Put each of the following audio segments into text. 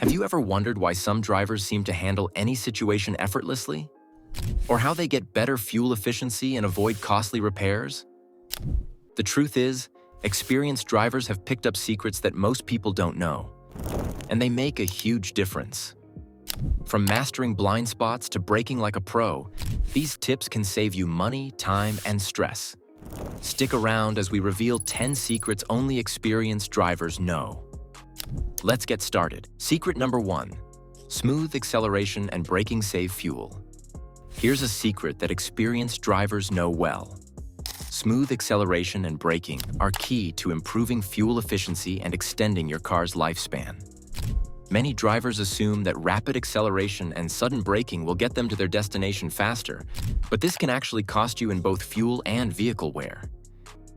Have you ever wondered why some drivers seem to handle any situation effortlessly? Or how they get better fuel efficiency and avoid costly repairs? The truth is, experienced drivers have picked up secrets that most people don't know, and they make a huge difference. From mastering blind spots to braking like a pro, these tips can save you money, time, and stress. Stick around as we reveal 10 secrets only experienced drivers know. Let's get started. Secret number 1. Smooth acceleration and braking save fuel. Here's a secret that experienced drivers know well. Smooth acceleration and braking are key to improving fuel efficiency and extending your car's lifespan. Many drivers assume that rapid acceleration and sudden braking will get them to their destination faster, but this can actually cost you in both fuel and vehicle wear.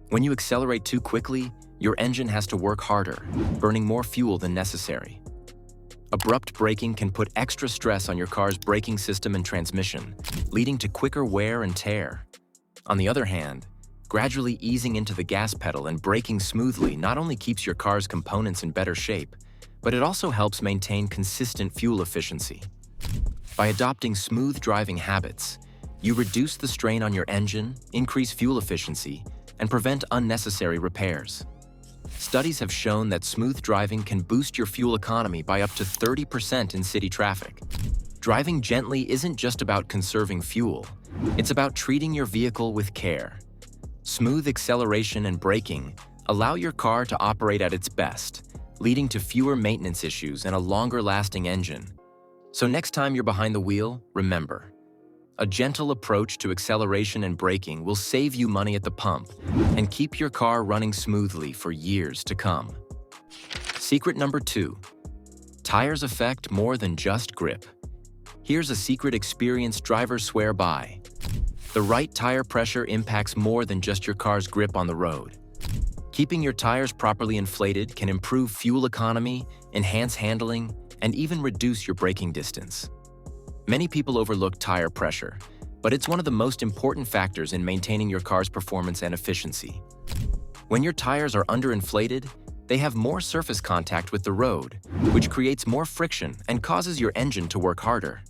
When you accelerate too quickly, your engine has to work harder, burning more fuel than necessary. Abrupt braking can put extra stress on your car's braking system and transmission, leading to quicker wear and tear. On the other hand, gradually easing into the gas pedal and braking smoothly not only keeps your car's components in better shape, but it also helps maintain consistent fuel efficiency. By adopting smooth driving habits, you reduce the strain on your engine, increase fuel efficiency, and prevent unnecessary repairs. Studies have shown that smooth driving can boost your fuel economy by up to 30% in city traffic. Driving gently isn't just about conserving fuel, it's about treating your vehicle with care. Smooth acceleration and braking allow your car to operate at its best, leading to fewer maintenance issues and a longer-lasting engine. So next time you're behind the wheel, remember, a gentle approach to acceleration and braking will save you money at the pump and keep your car running smoothly for years to come. Secret number 2. Tires affect more than just grip. Here's a secret experienced drivers swear by. The right tire pressure impacts more than just your car's grip on the road. Keeping your tires properly inflated can improve fuel economy, enhance handling, and even reduce your braking distance. Many people overlook tire pressure, but it's one of the most important factors in maintaining your car's performance and efficiency. When your tires are underinflated, they have more surface contact with the road, which creates more friction and causes your engine to work harder.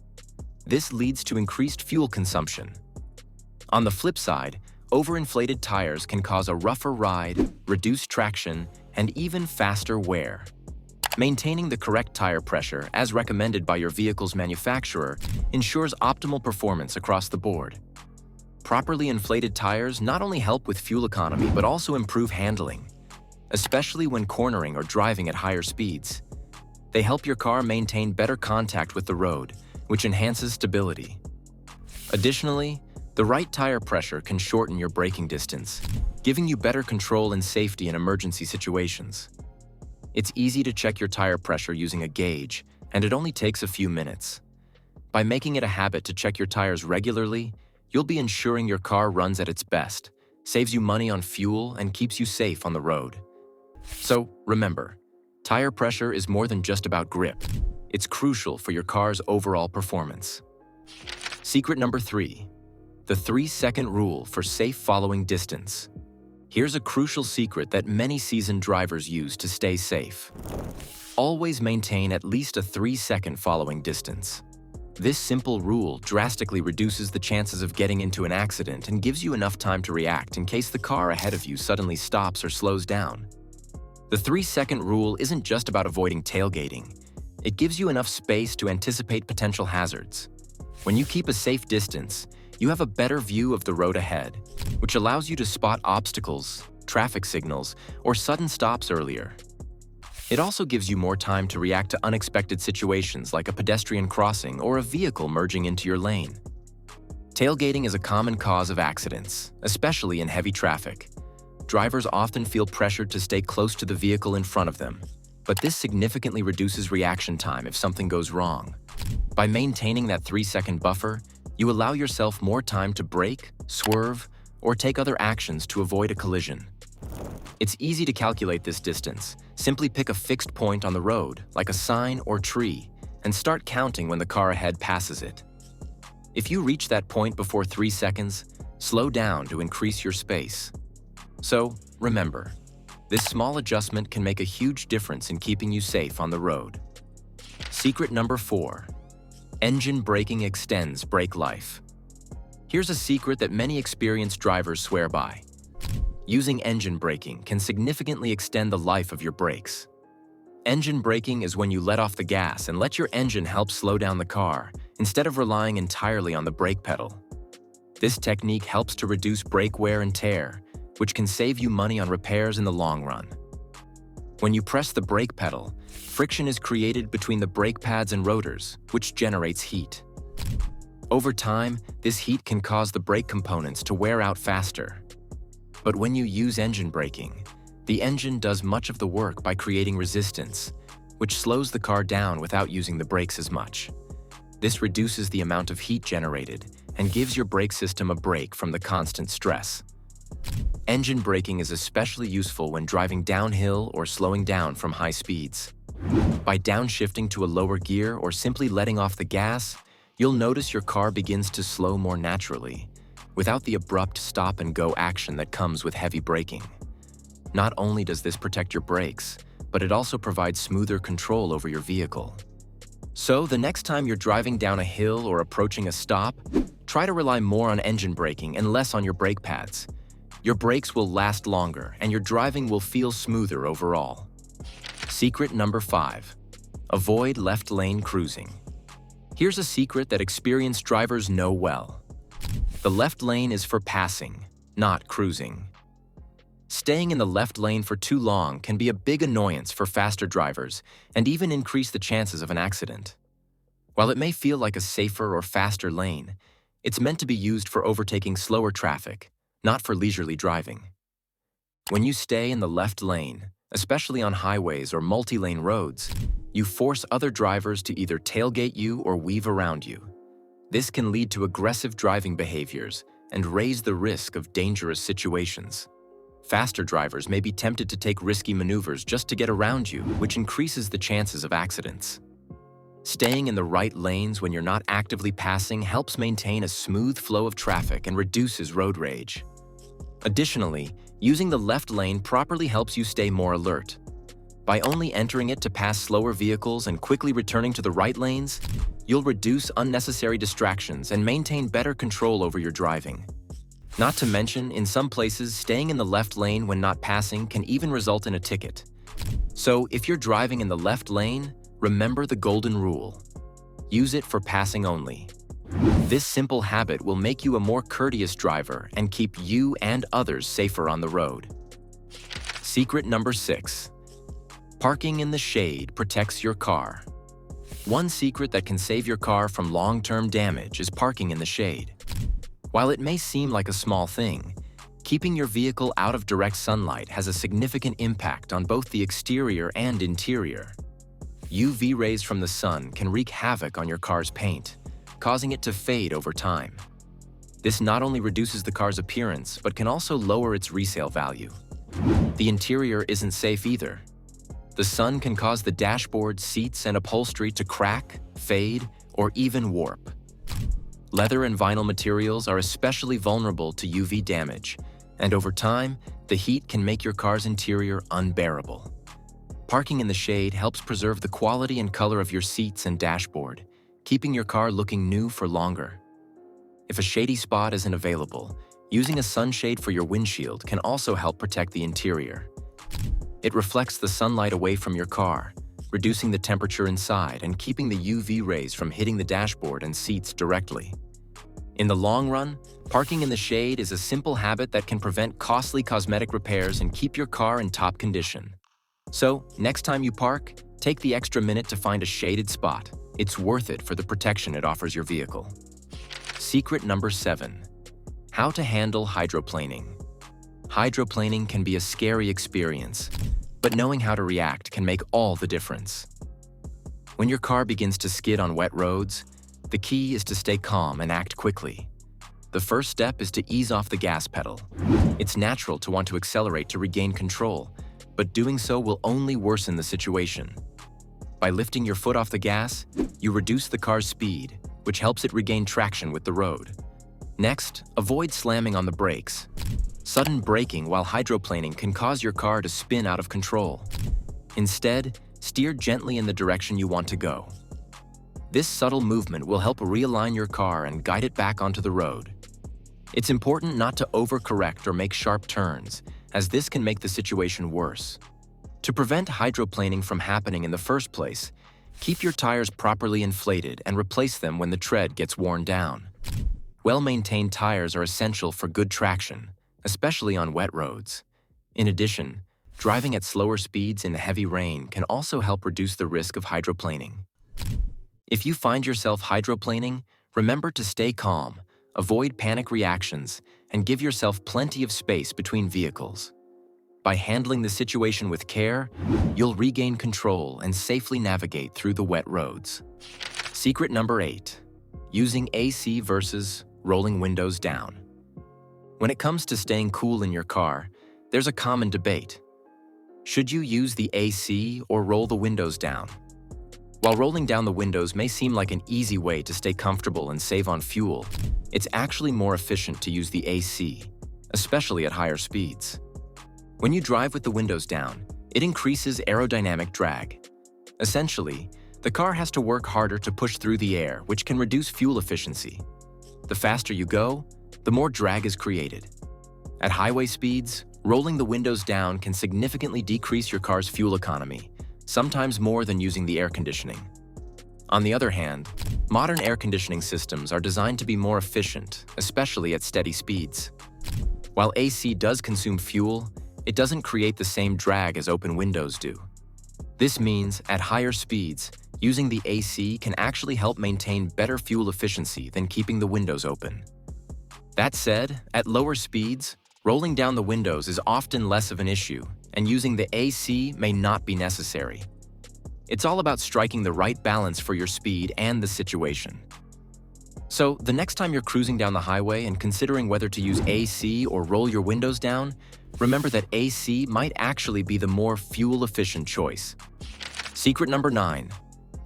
This leads to increased fuel consumption. On the flip side, overinflated tires can cause a rougher ride, reduced traction, and even faster wear. Maintaining the correct tire pressure, as recommended by your vehicle's manufacturer, ensures optimal performance across the board. Properly inflated tires not only help with fuel economy but also improve handling, especially when cornering or driving at higher speeds. They help your car maintain better contact with the road, which enhances stability. Additionally, the right tire pressure can shorten your braking distance, giving you better control and safety in emergency situations. It's easy to check your tire pressure using a gauge, and it only takes a few minutes. By making it a habit to check your tires regularly, you'll be ensuring your car runs at its best, saves you money on fuel, and keeps you safe on the road. So, remember, tire pressure is more than just about grip. It's crucial for your car's overall performance. Secret number 3. The 3-second rule for safe following distance. Here's a crucial secret that many seasoned drivers use to stay safe. Always maintain at least a 3-second following distance. This simple rule drastically reduces the chances of getting into an accident and gives you enough time to react in case the car ahead of you suddenly stops or slows down. The 3-second rule isn't just about avoiding tailgating. It gives you enough space to anticipate potential hazards. When you keep a safe distance, you have a better view of the road ahead, which allows you to spot obstacles, traffic signals, or sudden stops earlier. It also gives you more time to react to unexpected situations like a pedestrian crossing or a vehicle merging into your lane. Tailgating is a common cause of accidents, especially in heavy traffic. Drivers often feel pressured to stay close to the vehicle in front of them, but this significantly reduces reaction time if something goes wrong. By maintaining that 3-second buffer, you allow yourself more time to brake, swerve, or take other actions to avoid a collision. It's easy to calculate this distance. Simply pick a fixed point on the road, like a sign or tree, and start counting when the car ahead passes it. If you reach that point before 3 seconds, slow down to increase your space. So, remember, this small adjustment can make a huge difference in keeping you safe on the road. Secret number 4. Engine braking extends brake life. Here's a secret that many experienced drivers swear by. Using engine braking can significantly extend the life of your brakes. Engine braking is when you let off the gas and let your engine help slow down the car, instead of relying entirely on the brake pedal. This technique helps to reduce brake wear and tear, which can save you money on repairs in the long run. When you press the brake pedal, friction is created between the brake pads and rotors, which generates heat. Over time, this heat can cause the brake components to wear out faster. But when you use engine braking, the engine does much of the work by creating resistance, which slows the car down without using the brakes as much. This reduces the amount of heat generated and gives your brake system a break from the constant stress. Engine braking is especially useful when driving downhill or slowing down from high speeds. By downshifting to a lower gear or simply letting off the gas, you'll notice your car begins to slow more naturally, without the abrupt stop-and-go action that comes with heavy braking. Not only does this protect your brakes, but it also provides smoother control over your vehicle. So, the next time you're driving down a hill or approaching a stop, try to rely more on engine braking and less on your brake pads. Your brakes will last longer, and your driving will feel smoother overall. Secret number 5. Avoid left lane cruising. Here's a secret that experienced drivers know well. The left lane is for passing, not cruising. Staying in the left lane for too long can be a big annoyance for faster drivers and even increase the chances of an accident. While it may feel like a safer or faster lane, it's meant to be used for overtaking slower traffic, not for leisurely driving. When you stay in the left lane, especially on highways or multi-lane roads, you force other drivers to either tailgate you or weave around you. This can lead to aggressive driving behaviors and raise the risk of dangerous situations. Faster drivers may be tempted to take risky maneuvers just to get around you, which increases the chances of accidents. Staying in the right lanes when you're not actively passing helps maintain a smooth flow of traffic and reduces road rage. Additionally, using the left lane properly helps you stay more alert. By only entering it to pass slower vehicles and quickly returning to the right lanes, you'll reduce unnecessary distractions and maintain better control over your driving. Not to mention, in some places, staying in the left lane when not passing can even result in a ticket. So, if you're driving in the left lane, remember the golden rule. Use it for passing only. This simple habit will make you a more courteous driver and keep you and others safer on the road. Secret number 6. Parking in the shade protects your car. One secret that can save your car from long-term damage is parking in the shade. While it may seem like a small thing, keeping your vehicle out of direct sunlight has a significant impact on both the exterior and interior. UV rays from the sun can wreak havoc on your car's paint, causing it to fade over time. This not only reduces the car's appearance, but can also lower its resale value. The interior isn't safe either. The sun can cause the dashboard, seats, and upholstery to crack, fade, or even warp. Leather and vinyl materials are especially vulnerable to UV damage, and over time, the heat can make your car's interior unbearable. Parking in the shade helps preserve the quality and color of your seats and dashboard, keeping your car looking new for longer. If a shady spot isn't available, using a sunshade for your windshield can also help protect the interior. It reflects the sunlight away from your car, reducing the temperature inside and keeping the UV rays from hitting the dashboard and seats directly. In the long run, parking in the shade is a simple habit that can prevent costly cosmetic repairs and keep your car in top condition. So, next time you park, take the extra minute to find a shaded spot. It's worth it for the protection it offers your vehicle. Secret number 7. How to handle hydroplaning. Hydroplaning can be a scary experience, but knowing how to react can make all the difference. When your car begins to skid on wet roads, the key is to stay calm and act quickly. The first step is to ease off the gas pedal. It's natural to want to accelerate to regain control, but doing so will only worsen the situation. By lifting your foot off the gas, you reduce the car's speed, which helps it regain traction with the road. Next, avoid slamming on the brakes. Sudden braking while hydroplaning can cause your car to spin out of control. Instead, steer gently in the direction you want to go. This subtle movement will help realign your car and guide it back onto the road. It's important not to overcorrect or make sharp turns, as this can make the situation worse. To prevent hydroplaning from happening in the first place, keep your tires properly inflated and replace them when the tread gets worn down. Well-maintained tires are essential for good traction, especially on wet roads. In addition, driving at slower speeds in the heavy rain can also help reduce the risk of hydroplaning. If you find yourself hydroplaning, remember to stay calm, avoid panic reactions, and give yourself plenty of space between vehicles. By handling the situation with care, you'll regain control and safely navigate through the wet roads. Secret number 8. Using AC versus rolling windows down. When it comes to staying cool in your car, there's a common debate. Should you use the AC or roll the windows down? While rolling down the windows may seem like an easy way to stay comfortable and save on fuel, it's actually more efficient to use the AC, especially at higher speeds. When you drive with the windows down, it increases aerodynamic drag. Essentially, the car has to work harder to push through the air, which can reduce fuel efficiency. The faster you go, the more drag is created. At highway speeds, rolling the windows down can significantly decrease your car's fuel economy, sometimes more than using the air conditioning. On the other hand, modern air conditioning systems are designed to be more efficient, especially at steady speeds. While AC does consume fuel, it doesn't create the same drag as open windows do. This means, at higher speeds, using the AC can actually help maintain better fuel efficiency than keeping the windows open. That said, at lower speeds, rolling down the windows is often less of an issue, and using the AC may not be necessary. It's all about striking the right balance for your speed and the situation. So, the next time you're cruising down the highway and considering whether to use AC or roll your windows down, remember that AC might actually be the more fuel-efficient choice. Secret number 9.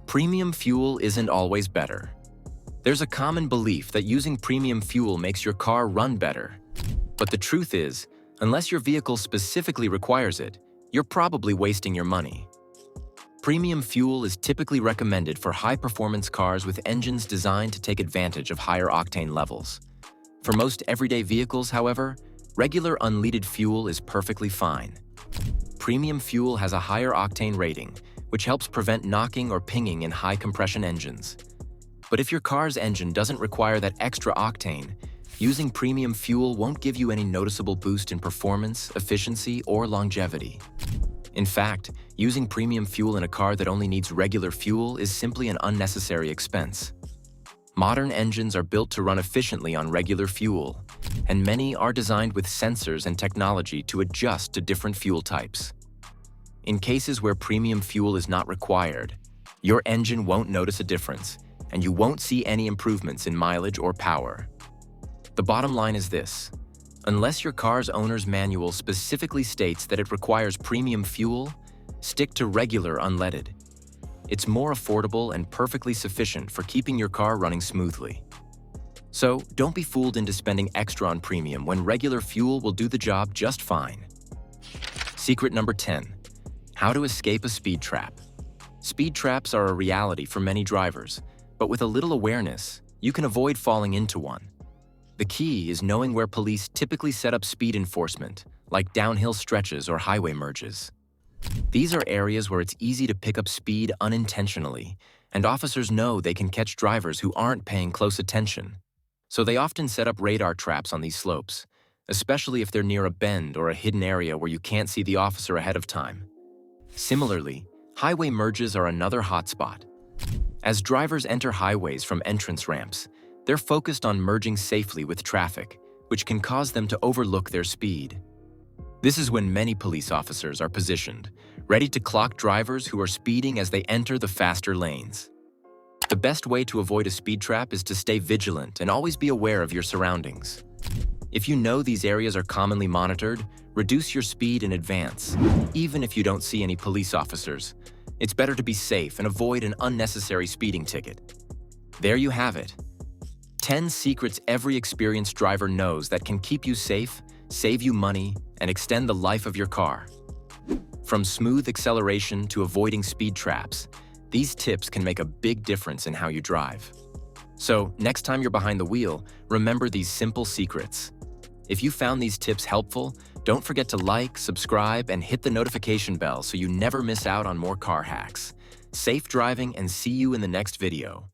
Premium fuel isn't always better. There's a common belief that using premium fuel makes your car run better. But the truth is, unless your vehicle specifically requires it, you're probably wasting your money. Premium fuel is typically recommended for high-performance cars with engines designed to take advantage of higher octane levels. For most everyday vehicles, however, regular unleaded fuel is perfectly fine. Premium fuel has a higher octane rating, which helps prevent knocking or pinging in high-compression engines. But if your car's engine doesn't require that extra octane, using premium fuel won't give you any noticeable boost in performance, efficiency, or longevity. In fact, using premium fuel in a car that only needs regular fuel is simply an unnecessary expense. Modern engines are built to run efficiently on regular fuel, and many are designed with sensors and technology to adjust to different fuel types. In cases where premium fuel is not required, your engine won't notice a difference, and you won't see any improvements in mileage or power. The bottom line is this: unless your car's owner's manual specifically states that it requires premium fuel, stick to regular unleaded. It's more affordable and perfectly sufficient for keeping your car running smoothly. So, don't be fooled into spending extra on premium when regular fuel will do the job just fine. Secret number 10. How to escape a speed trap. Speed traps are a reality for many drivers, but with a little awareness, you can avoid falling into one. The key is knowing where police typically set up speed enforcement, like downhill stretches or highway merges. These are areas where it's easy to pick up speed unintentionally, and officers know they can catch drivers who aren't paying close attention. So they often set up radar traps on these slopes, especially if they're near a bend or a hidden area where you can't see the officer ahead of time. Similarly, highway merges are another hotspot. As drivers enter highways from entrance ramps, they're focused on merging safely with traffic, which can cause them to overlook their speed. This is when many police officers are positioned, ready to clock drivers who are speeding as they enter the faster lanes. The best way to avoid a speed trap is to stay vigilant and always be aware of your surroundings. If you know these areas are commonly monitored, reduce your speed in advance, even if you don't see any police officers. It's better to be safe and avoid an unnecessary speeding ticket. There you have it. 10 secrets every experienced driver knows that can keep you safe, save you money, and extend the life of your car. From smooth acceleration to avoiding speed traps, These tips can make a big difference in how you drive. So, next time you're behind the wheel, remember these simple secrets. If you found these tips helpful, don't forget to like, subscribe, and hit the notification bell so you never miss out on more car hacks. Safe driving, and see you in the next video.